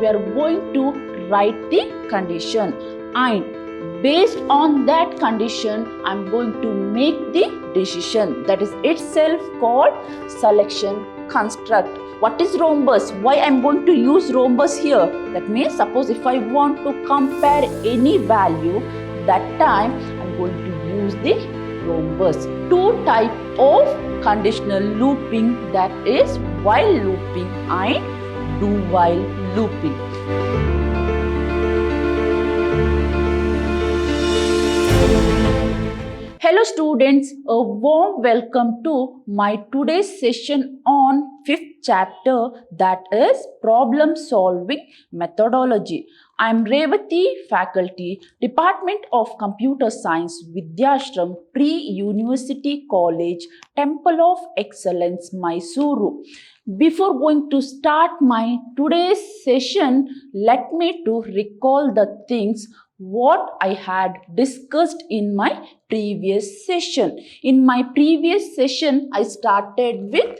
we are going to write the condition, and based on that condition I'm going to make the decision. That is itself called selection construct. What is rhombus? Why I'm going to use rhombus here? That means suppose if I want to compare any value, that time I'm going to use the rhombus. Two type of conditional looping, that is while looping and do while looping. Hello students, a warm welcome to my today's session on 5th chapter, that is problem solving methodology. I am Revati, faculty, Department of Computer Science, Vidyashram Pre-University College, Temple of Excellence, Mysuru. Before going to start my today's session, let me to recall the things what I had discussed in my previous session. In my previous session, I started with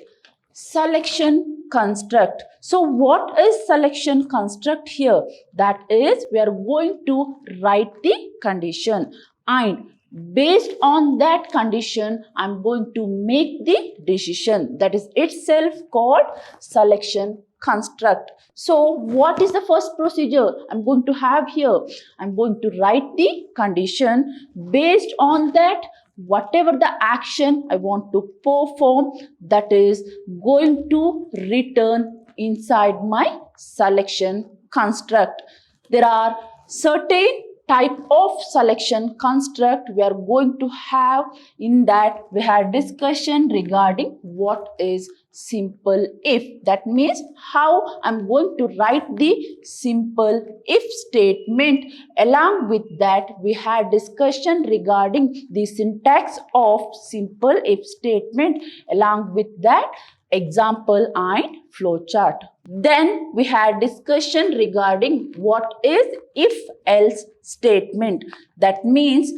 selection construct. So what is selection construct here? That is, we are going to write the condition, and based on that condition, I'm going to make the decision. That is itself called selection construct. So what is the first procedure I'm going to have here? I'm going to write the condition. Based on that, whatever the action I want to perform, that is going to return inside my selection construct. There are certain type of selection construct we are going to have. In that, we had discussion regarding what is simple if. That means how I'm going to write the simple if statement. Along with that, we had discussion regarding the syntax of simple if statement. Along with that, example and flowchart. Then we had discussion regarding what is if-else statement. That means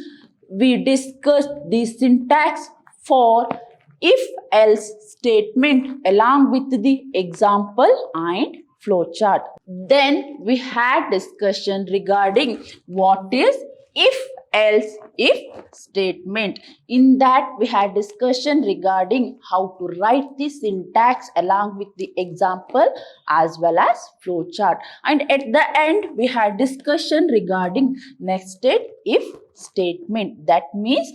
we discussed the syntax for if-else statement along with the example and flowchart. Then we had discussion regarding what is if-else if statement. In that, we had discussion regarding how to write the syntax along with the example as well as flowchart. And at the end, we had discussion regarding nested if statement. That means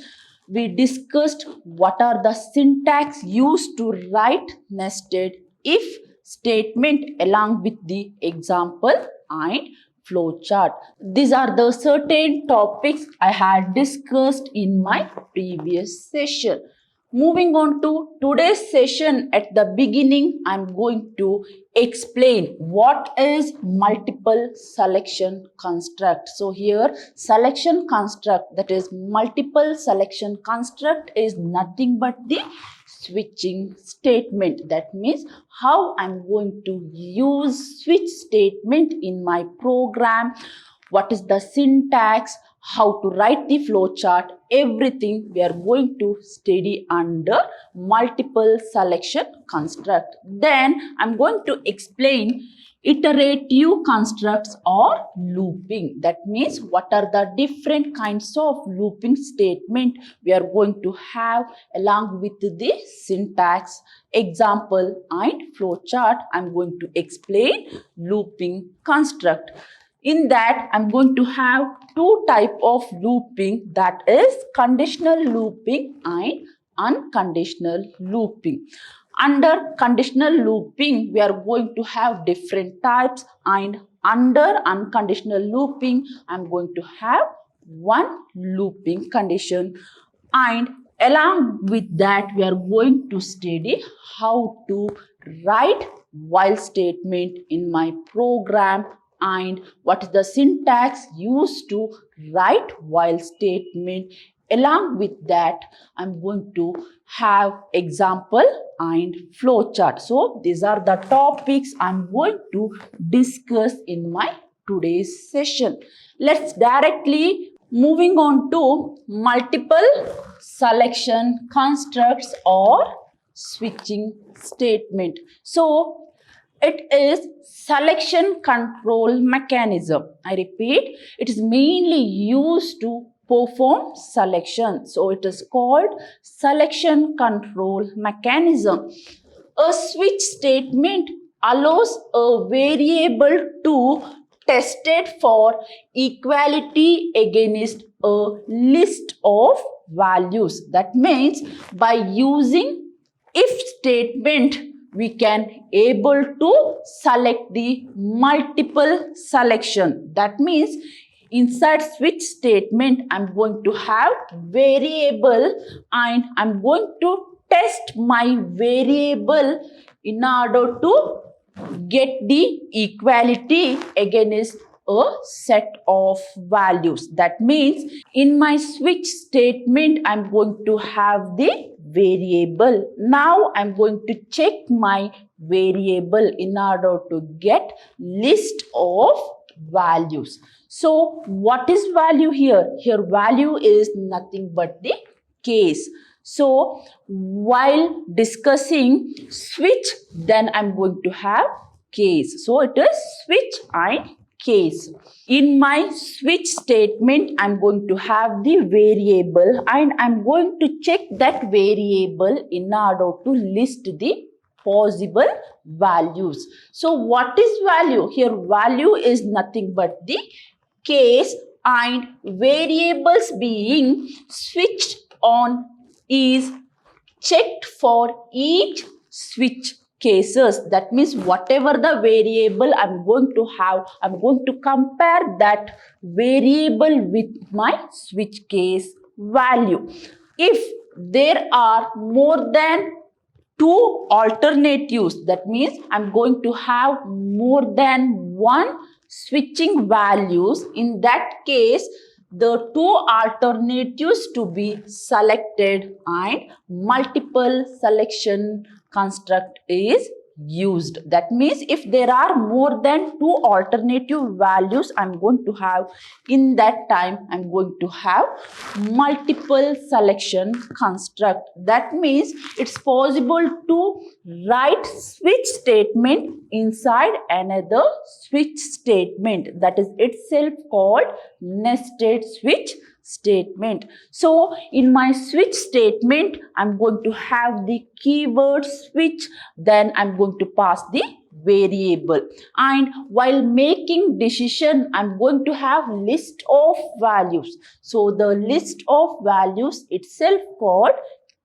we discussed what are the syntax used to write nested if statement along with the example and flowchart. These are the certain topics I had discussed in my previous session. Moving on to today's session, at the beginning, I'm going to explain what is multiple selection construct. So here, selection construct, that is multiple selection construct, is nothing but the switching statement. That means how I'm going to use switch statement in my program, what is the syntax, how to write the flowchart, everything we are going to study under multiple selection construct. Then I'm going to explain iterative constructs or looping. That means what are the different kinds of looping statement we are going to have along with the syntax, example and flowchart. I'm going to explain looping construct. In that, I'm going to have two type of looping, that is conditional looping and unconditional looping. Under conditional looping, we are going to have different types, and under unconditional looping, I'm going to have one looping condition. And along with that, we are going to study how to write while statement in my program and what is the syntax used to write while statement. Along with that, I'm going to have example and flowchart. So these are the topics I'm going to discuss in my today's session. Let's directly moving on to multiple selection constructs or switching statement. So It is selection control mechanism. I repeat, it is mainly used to perform selection. So it is called selection control mechanism. A switch statement allows a variable to test it for equality against a list of values. That means by using if statement, we can able to select the multiple selection. That means inside switch statement, I'm going to have variable and I'm going to test my variable in order to get the equality against a set of values. That means in my switch statement, I'm going to have the variable. Now I'm going to check my variable in order to get list of values. So what is value here? Here value is nothing but the case. So while discussing switch, then I'm going to have case. So it is switch and case. In my switch statement, I'm going to have the variable and I'm going to check that variable in order to list the possible values. So what is value? Here value is nothing but the case and variables being switched on is checked for each switch cases. That means whatever the variable I'm going to have, I'm going to compare that variable with my switch case value. If there are more than two alternatives, that means I'm going to have more than one switching values. In that case, the two alternatives to be selected and multiple selection construct is used. That means if there are more than two alternative values I'm going to have, in that time I'm going to have multiple selection construct. That means it's possible to write switch statement inside another switch statement. That is itself called nested switch statement. So in my switch statement, I'm going to have the keyword switch, then I'm going to pass the variable, and while making decision, I'm going to have list of values. So the list of values itself called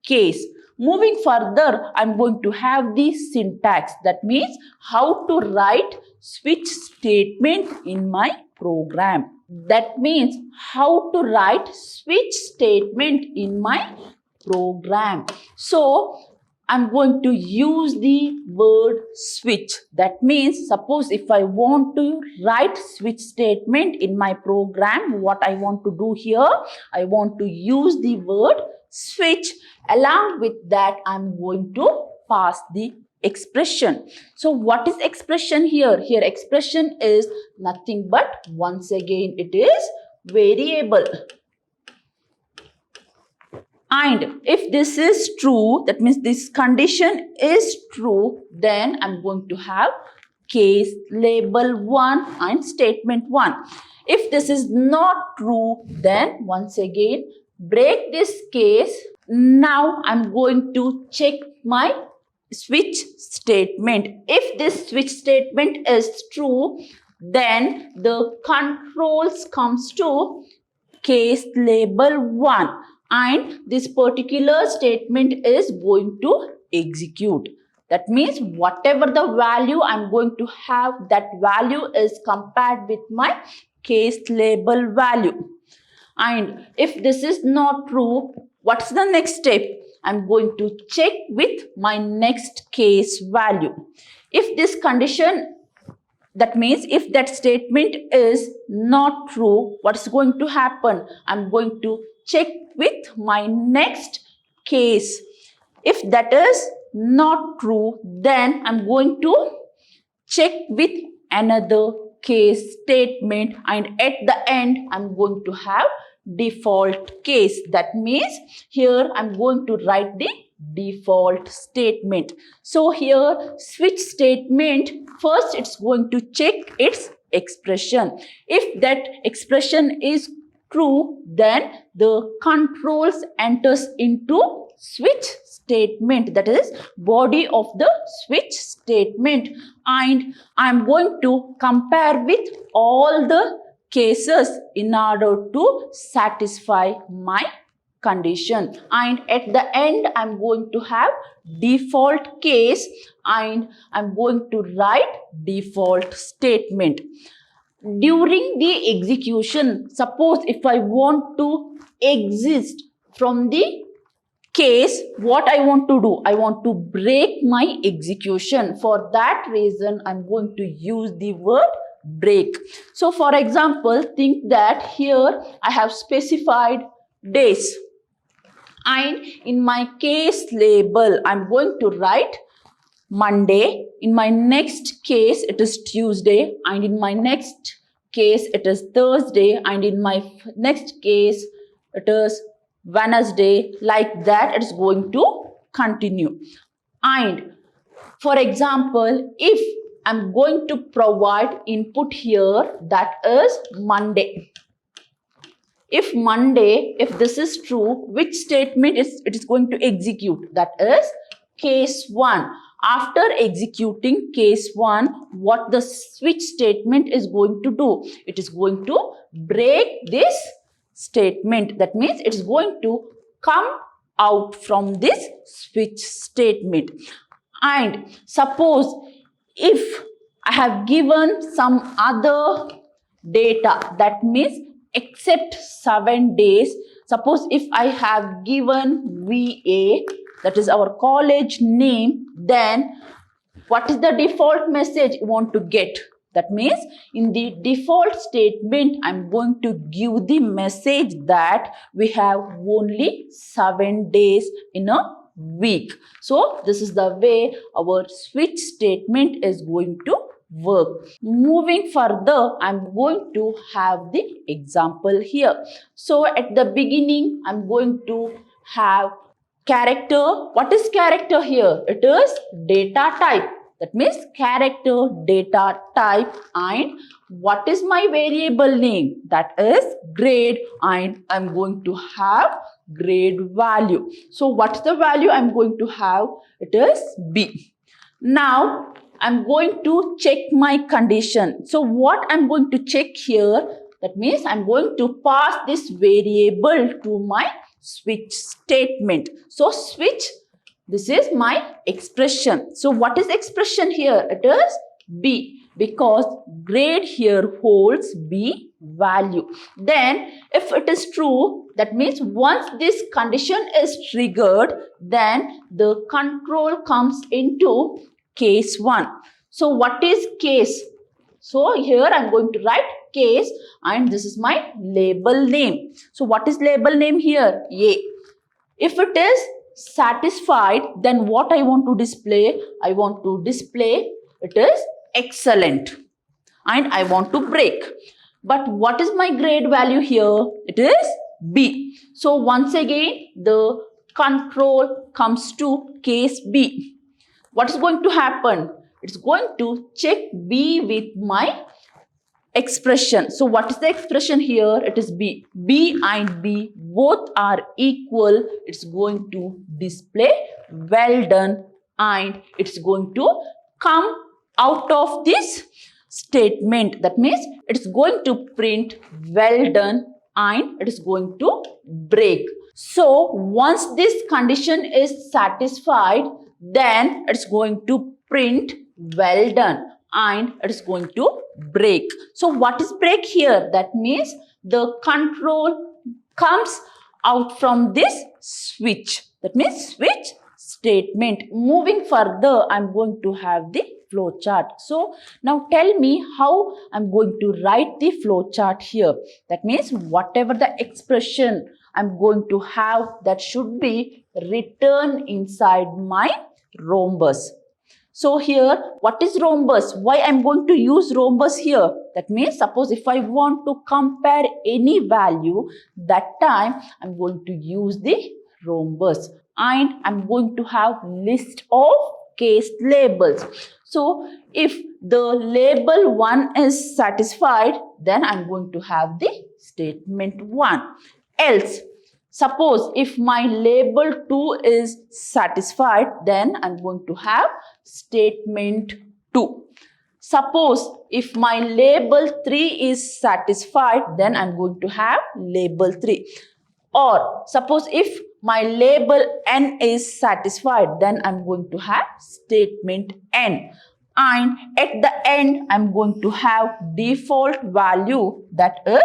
case. Moving further, I'm going to have the syntax. That means how to write switch statement in my program. That means how to write switch statement in my program. So I'm going to use the word switch. That means suppose if I want to write switch statement in my program, what I want to do here, I want to use the word switch. Along with that, I'm going to pass the expression. So what is expression here? Here expression is nothing but, once again, it is variable. And if this is true, that means this condition is true, then I'm going to have case label 1 and statement 1. If this is not true, then once again break this case. Now I'm going to check my switch statement. If this switch statement is true, then the controls comes to case label 1 and this particular statement is going to execute. That means whatever the value I'm going to have, that value is compared with my case label value. And if this is not true, what's the next step? I'm going to check with my next case value. If this condition, that means if that statement is not true, what's going to happen? I'm going to check with my next case. If that is not true, then I'm going to check with another case statement, and at the end I'm going to have default case. That means here I'm going to write the default statement. So here switch statement, first it's going to check its expression. If that expression is true, then the controls enters into switch statement, that is body of the switch statement, and I'm going to compare with all the cases in order to satisfy my condition, and at the end I'm going to have default case and I'm going to write default statement. During the execution, suppose if I want to exist from the case, what I want to do? I want to break my execution. For that reason, I'm going to use the word break. So for example, think that here I have specified days, and in my case label, I'm going to write Monday. In my next case, it is Tuesday, and in my next case, it is Thursday, and in my next case, it is Wednesday. Like that, it's going to continue. And for example, if I'm going to provide input here, that is Monday. If Monday, if this is true, which statement it is going to execute? That is case 1. After executing case 1, what the switch statement is going to do? It is going to break this statement. That means it is going to come out from this switch statement. And suppose if I have given some other data, that means except 7 days. Suppose if I have given VA, that is our college name, then what is the default message you want to get? That means in the default statement, I'm going to give the message that we have only 7 days in a week. So this is the way our switch statement is going to work. Moving further, I'm going to have the example here. So at the beginning, I'm going to have character. What is character here? It is data type. That means character data type. And what is my variable name? That is grade, and I'm going to have grade value. So what's the value I'm going to have? It is B. Now I'm going to check my condition. So what I'm going to check here? That means I'm going to pass this variable to my switch statement. So switch, this is my expression. So what is expression here? It is B, because grade here holds B value. Then if it is true, that means once this condition is triggered, then the control comes into case 1. So what is case? So here I'm going to write case, and this is my label name. So what is label name here? A. If it is satisfied, then what I want to display? I want to display it is excellent, and I want to break. But what is my grade value here? It is B. So once again, the control comes to case B. What is going to happen? It's going to check B with my expression. So what is the expression here? It is B. B and B both are equal. It's going to display well done, and it's going to come out of this statement. That means it's going to print well done, and it is going to break. So once this condition is satisfied, then it's going to print well done, and it is going to break. So what is break here? That means the control comes out from this switch. That means switch statement. Moving further, I'm going to have the flow chart. So now tell me how I'm going to write the flow chart here. That means whatever the expression I'm going to have, that should be written inside my rhombus. So here, what is rhombus? Why I'm going to use rhombus here? That means suppose if I want to compare any value, that time I'm going to use the rhombus. and I'm going to have list of case labels. So if the label 1 is satisfied, then I'm going to have the statement 1. Else, suppose if my label 2 is satisfied, then I'm going to have statement 2. Suppose if my label 3 is satisfied, then I'm going to have label 3. Or suppose if my label n is satisfied, then I'm going to have statement n. And at the end, I'm going to have default value, that is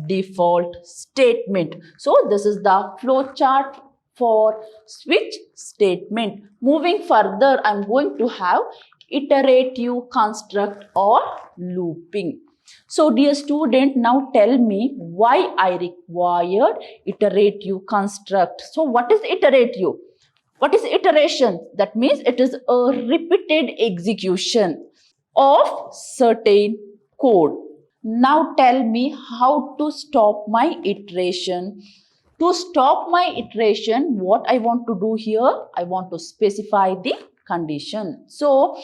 default statement. So this is the flow chart for switch statement. Moving further, I'm going to have iterative construct or looping. So dear student, now tell me why I required iterative construct. So what is iterative? What is iteration? That means it is a repeated execution of certain code. Now tell me how to stop my iteration. To stop my iteration, what I want to do here, I want to specify the condition. So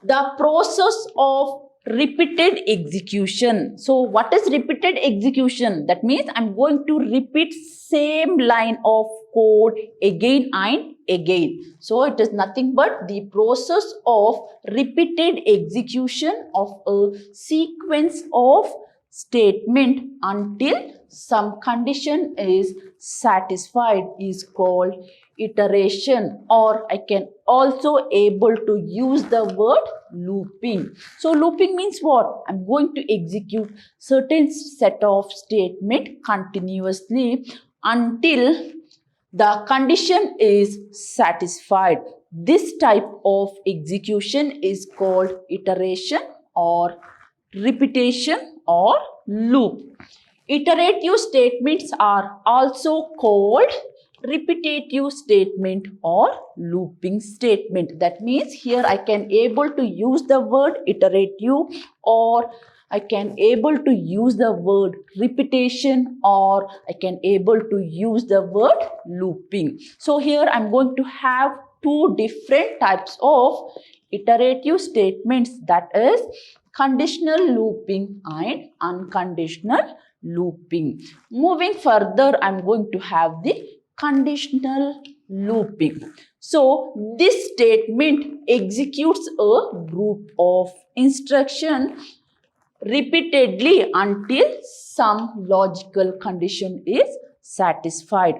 the process of repeated execution. So what is repeated execution? That means I'm going to repeat same line of code again and again. So it is nothing but the process of repeated execution of a sequence of statement until some condition is satisfied is called iteration, or I can also able to use the word looping. So looping means what? I'm going to execute certain set of statement continuously until the condition is satisfied. This type of execution is called iteration or repetition or loop. Iterative statements are also called repetitive statement or looping statement. That means here I can able to use the word iterative, or I can able to use the word repetition, or I can able to use the word looping. So here I'm going to have two different types of iterative statements, that is conditional looping and unconditional looping. Moving further, I'm going to have the conditional looping. So this statement executes a group of instructions repeatedly until some logical condition is satisfied.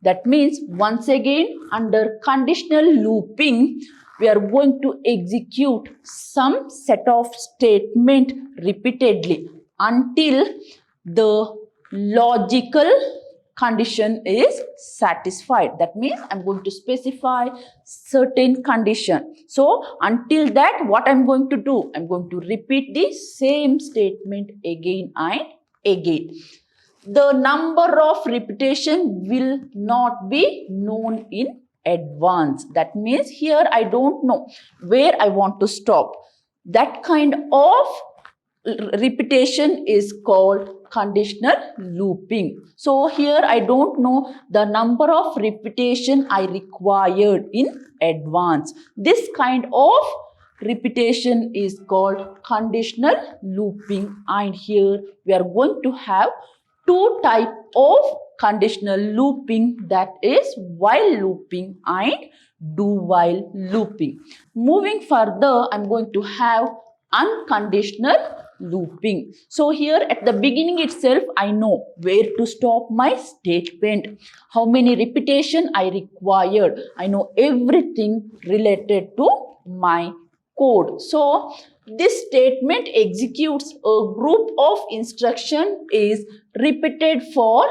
That means once again, under conditional looping, we are going to execute some set of statement repeatedly until the logical condition is satisfied. That means I'm going to specify certain condition. So until that, what I'm going to do? I'm going to repeat the same statement again and again. The number of repetition will not be known in advance. That means here I don't know where I want to stop. That kind of repetition is called conditional looping. So here I don't know the number of repetition I required in advance. This kind of repetition is called conditional looping, and here we are going to have two types of conditional looping, that is while looping and do while looping. Moving further, I'm going to have unconditional looping. So here at the beginning itself, I know where to stop my statement, how many repetition I required. I know everything related to my code. So this statement executes a group of instruction is repeated for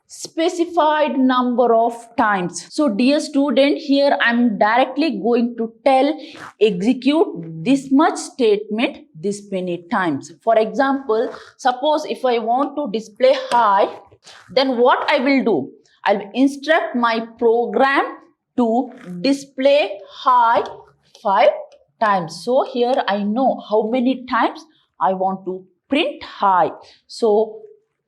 specified number of times. So dear student, here I am directly going to tell execute this much statement this many times. For example, suppose if I want to display hi, then what I will do? I will instruct my program to display hi 5 times. So here I know how many times I want to print hi. So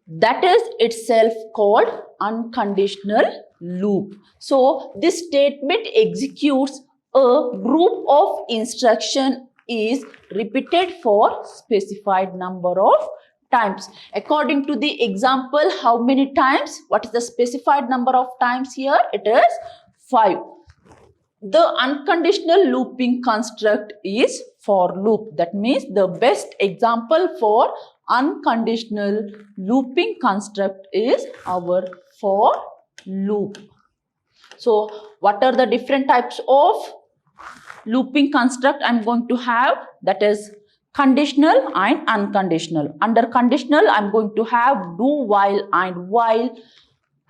that is itself called unconditional loop. So this statement executes a group of instruction is repeated for specified number of times. According to the example, how many times? What is the specified number of times here? It is 5. The unconditional looping construct is for loop. That means the best example for unconditional looping construct is our for loop. So what are the different types of looping construct I'm going to have? That is conditional and unconditional. Under conditional, I'm going to have do while and while.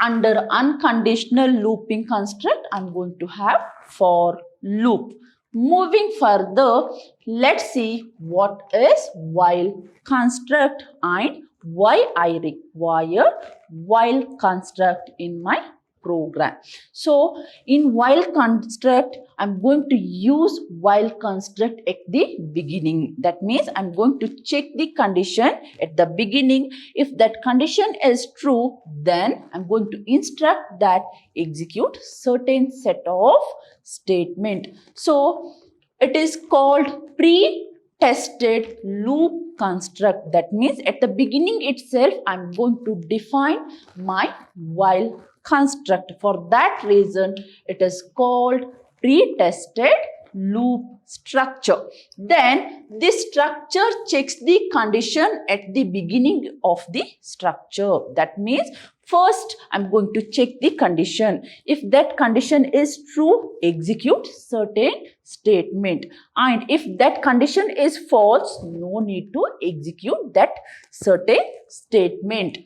Under unconditional looping construct, I'm going to have for loop. Moving further, let's see what is while construct and why I require while construct in my program. So in while construct, I'm going to use while construct at the beginning. That means I'm going to check the condition at the beginning. If that condition is true, then I'm going to instruct that execute certain set of statement. So it is called pre-tested loop construct. That means at the beginning itself, I'm going to define my while construct. For that reason, it is called pre-tested loop structure. Then this structure checks the condition at the beginning of the structure. That means first I'm going to check the condition. If that condition is true, execute certain statement. And if that condition is false, no need to execute that certain statement.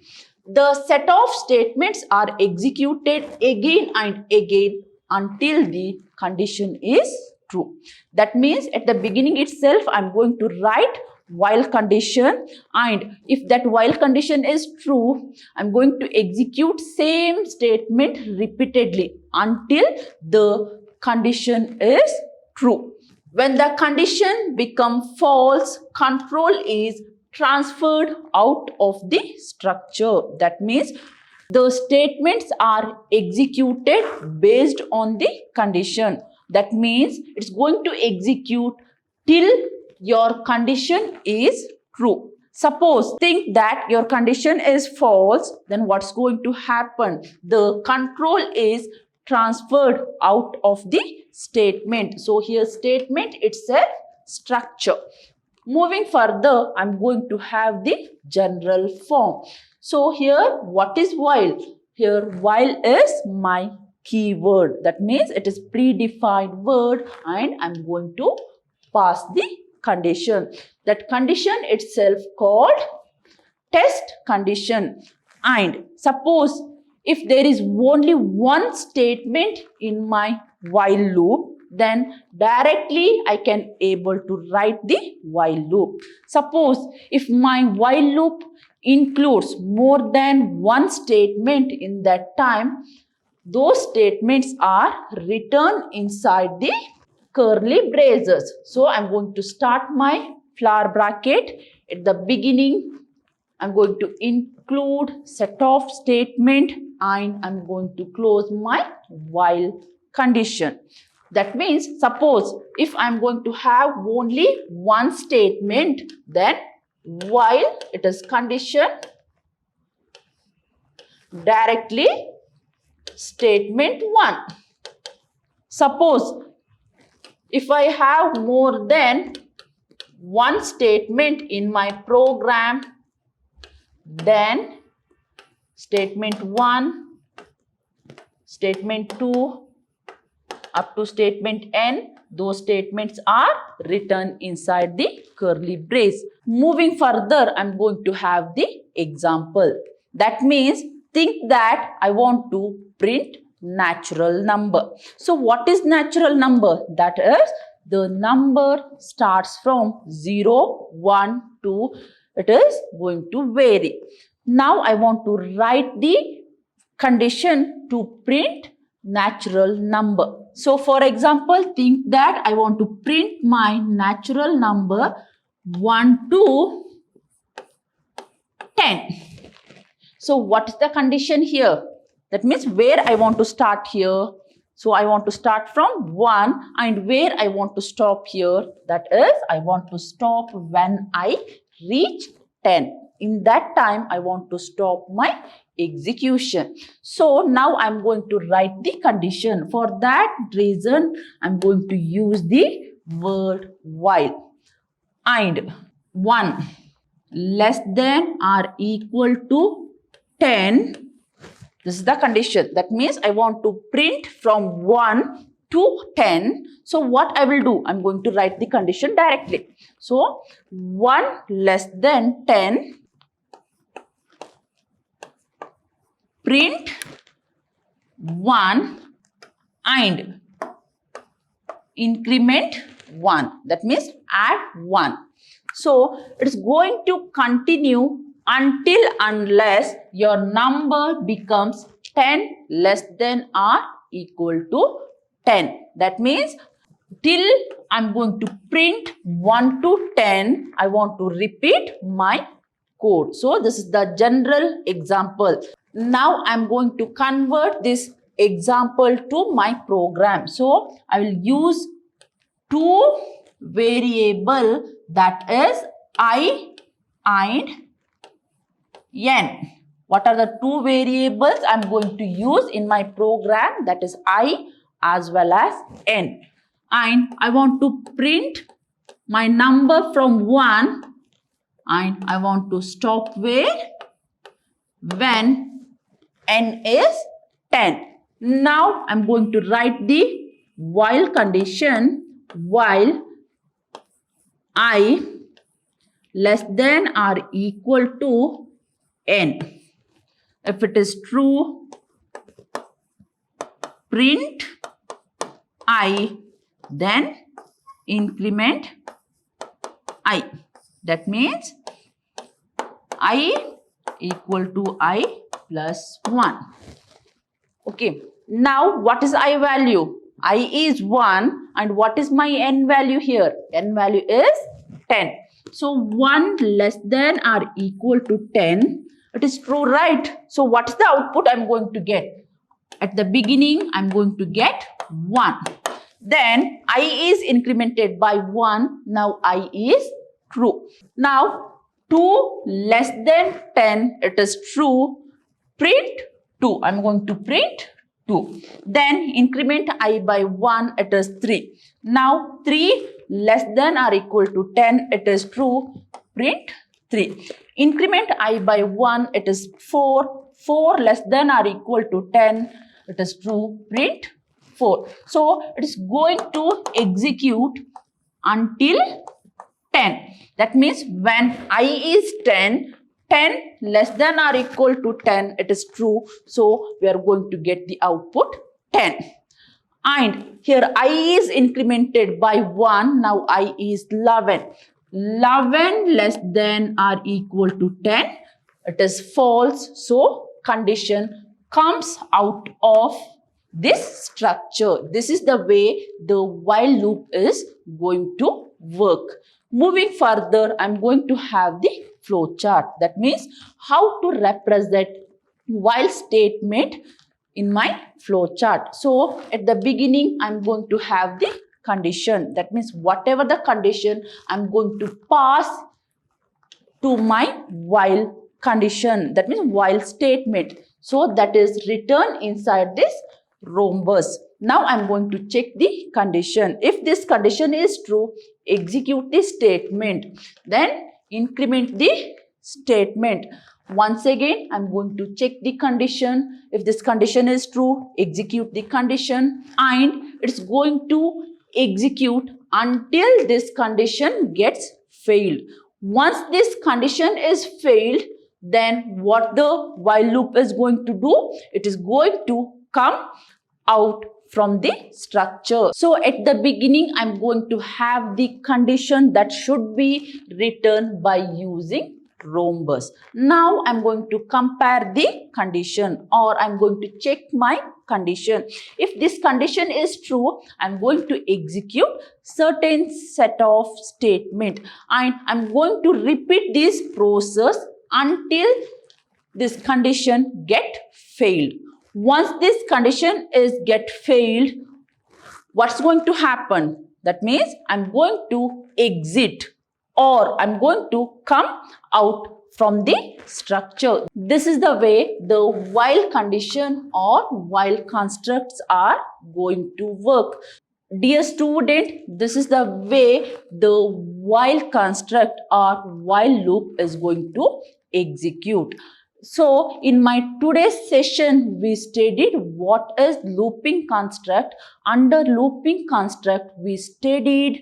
The set of statements are executed again and again until the condition is true. That means at the beginning itself, I'm going to write while condition, and if that while condition is true, I'm going to execute same statement repeatedly until the condition is true. When the condition becomes false, control is transferred out of the structure. That means the statements are executed based on the condition. That means it's going to execute till your condition is true. Suppose think that your condition is false, then what's going to happen? The control is transferred out of the statement. So here statement itself structure. Moving further, I'm going to have the general form. So here, what is while? Here, while is my keyword. That means it is predefined word and I'm going to pass the condition. That condition itself called test condition. And suppose if there is only one statement in my while loop, then directly I can able to write the while loop. Suppose if my while loop includes more than one statement in that time, those statements are written inside the curly braces. So I'm going to start my flower bracket at the beginning. I'm going to include set of statement and I'm going to close my while condition. That means suppose if I'm going to have only one statement, then while it is condition directly statement 1. Suppose if I have more than one statement in my program, then statement 1, statement 2, up to statement n, those statements are written inside the curly brace. Moving further, I'm going to have the example. That means think that I want to print natural number. So what is natural number? That is the number starts from 0, 1, 2. It is going to vary. Now I want to write the condition to print natural number. So for example, think that I want to print my natural number 1 to 10. So what is the condition here? That means where I want to start here. So I want to start from 1 and where I want to stop here. That is, I want to stop when I reach 10. In that time, I want to stop my execution. So now I'm going to write the condition. For that reason, I'm going to use the word while. And 1 less than or equal to 10. This is the condition. That means I want to print from 1 to 10. So what I will do? I'm going to write the condition directly. So 1 less than 10. Print 1 and increment 1. That means add 1. So it's going to continue until unless your number becomes 10 less than or equal to 10. That means till I'm going to print 1 to 10, I want to repeat my code. So this is the general example. Now I'm going to convert this example to my program. So I will use two variable, that is I and n. What are the two variables I'm going to use in my program? That is I as well as n. And I want to print my number from 1 and I want to stop where? When n is 10. Now I'm going to write the while condition. While I less than or equal to n. If it is true, print I, then increment I. That means I equal to I plus 1. Okay. Now what is I value? I is 1 and what is my n value here? N value is 10. So 1 less than or equal to 10. It is true, right? So what is the output I'm going to get? At the beginning, I'm going to get 1. Then I is incremented by 1. Now I is true. Now 2 less than 10. It is true. Print 2. I'm going to print 2. Then increment I by 1. It is 3. Now 3 less than or equal to 10. It is true. Print 3. Increment I by 1. It is 4. 4 less than or equal to 10. It is true. Print 4. So it is going to execute until 10. That means when I is 10, 10 less than or equal to 10, it is true. So we are going to get the output 10. And here I is incremented by 1. Now I is 11. 11 less than or equal to 10. It is false. So condition comes out of this structure. This is the way the while loop is going to work. Moving further, I'm going to have the flow chart. That means how to represent while statement in my flow chart. So at the beginning, I'm going to have the condition. That means whatever the condition, I'm going to pass to my while condition. That means while statement. So that is written inside this rhombus. Now I'm going to check the condition. If this condition is true, execute the statement. Then increment the statement. Once again, I'm going to check the condition. If this condition is true, execute the condition. And it's going to execute until this condition gets failed. Once this condition is failed, then what the while loop is going to do? It is going to come out from the structure. So at the beginning, I'm going to have the condition that should be written by using rhombus. Now I'm going to compare the condition, or I'm going to check my condition. If this condition is true, I'm going to execute certain set of statement, and I'm going to repeat this process until this condition get failed. Once this condition is get failed, what's going to happen? That means I'm going to exit or I'm going to come out from the structure. This is the way the while condition or while constructs are going to work. Dear student, this is the way the while construct or while loop is going to execute. So, in my today's session, we studied what is looping construct. Under looping construct, we studied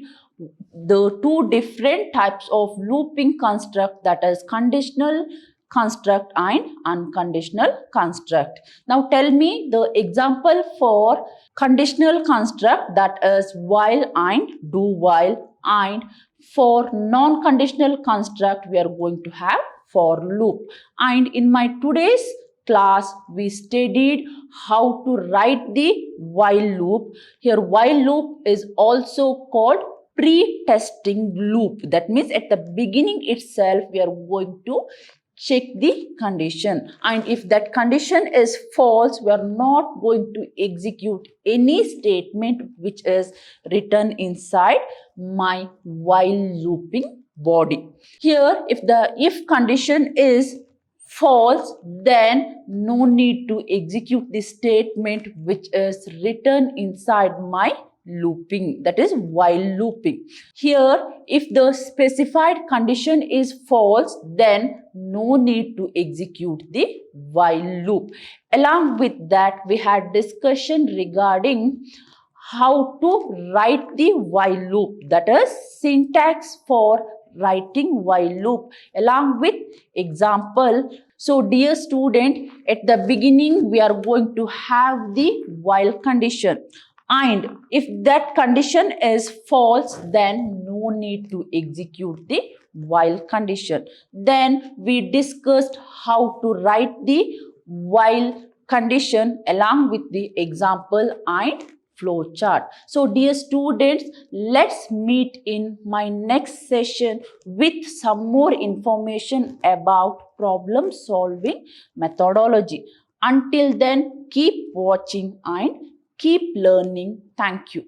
the two different types of looping construct, that is conditional construct and unconditional construct. Now tell me the example for conditional construct, that is while and do while, and for non-conditional construct we are going to have for loop. And in my today's class we studied how to write the while loop. Here while loop is also called pre-testing loop. That means at the beginning itself we are going to check the condition, and if that condition is false, we are not going to execute any statement which is written inside my while looping body. Here if the if condition is false, then no need to execute the statement which is written inside my looping, that is while looping. Here if the specified condition is false, then no need to execute the while loop. Along with that, we had discussion regarding how to write the while loop, that is syntax for writing while loop along with example. So dear student, at the beginning we are going to have the while condition, and if that condition is false, then no need to execute the while condition. Then we discussed how to write the while condition along with the example and flow chart. So dear students, let's meet in my next session with some more information about problem solving methodology. Until then, keep watching and keep learning. Thank you.